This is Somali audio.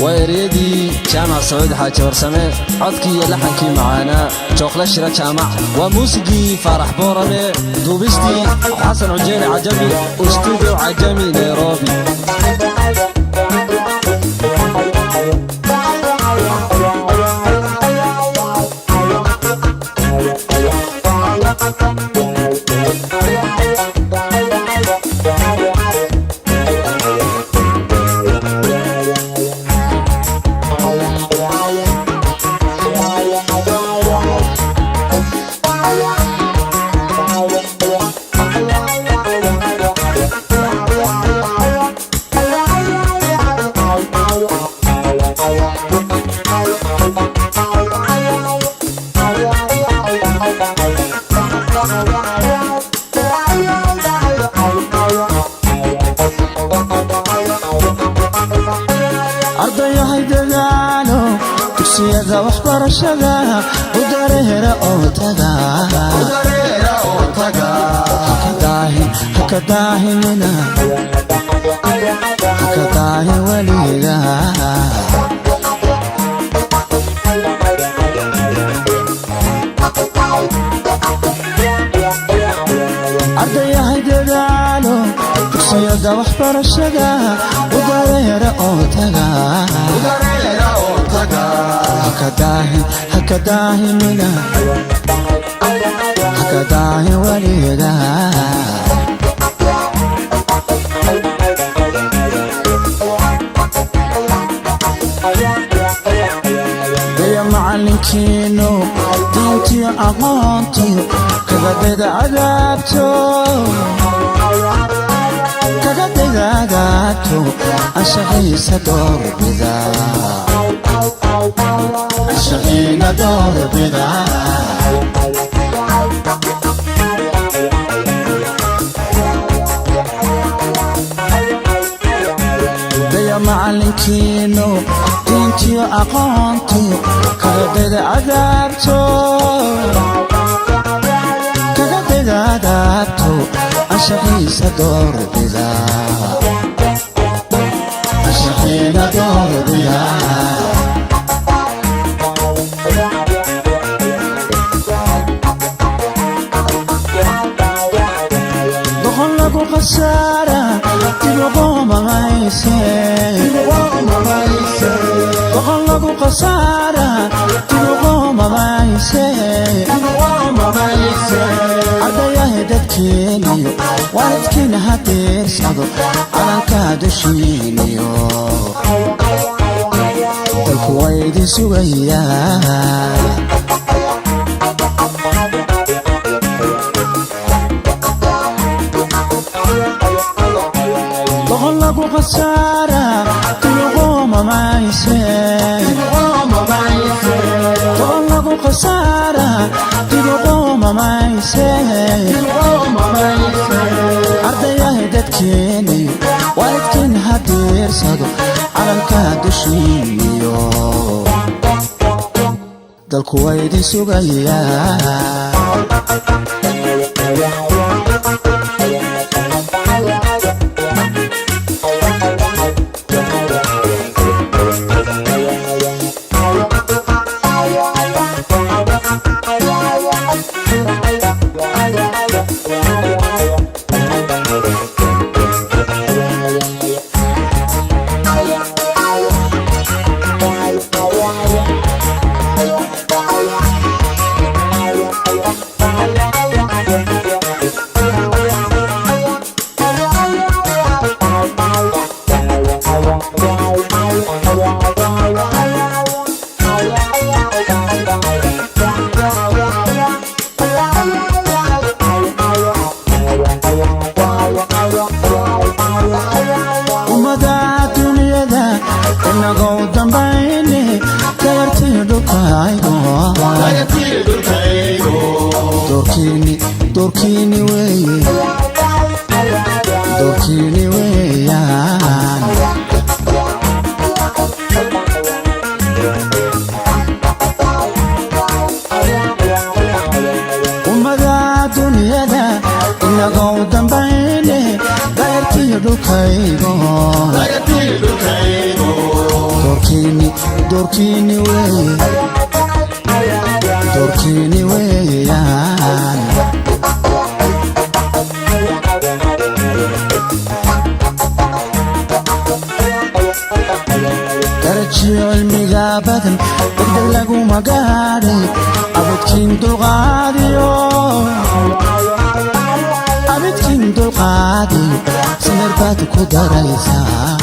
ويريدي جامع سعود حاج ورسمه عدكي لحنكي معانا شوخلة شرا جامع وموسيقي فرح بورمي دوبستي حسن عجيري عجمي واستوديو عجمي نيروبي. ardayahay dadaalo dugsiyada waxbarashada u dareera oo taga hakadaahinina hakadaahin weliga ardayahay dadaalo dugsiyada waxbarashada u dareera oo taga hakadaahinina hakadaahin weliga daya macalinkiino diintiyo aqoontiyo kagadayda cadaabto anshaxiisa doorbida anshaxiina doorbida daya macalinkiino diintiyo aqoontiyo kagadayda cadaabto anshaxiisa doorbida anshaxiina doorbida doqon lagu khasaara doqon lagu khasaara tiruqoomamayse ardayahay dadkeeniyo waalidkiina ha tiirsado calankaa dushiiniyo dalku waydin sugayaa doqon lagu khasaara tiruqoomamayse doqon lagu khasaara tiruqoomamayse ardayahay dadkeeniyo waalidkiina ha tiirsado calankaa dushiiniyo dalku waydin sugayaa doorkiini weeyaan ummada dunyada inagoo dambayne dayrkiyo dhulkaygo doorkiini weeyaan garajiyo cilmiga badan degdeg laguma gaadhay abidkiin dulqaadiyo samir baad ku daraysaa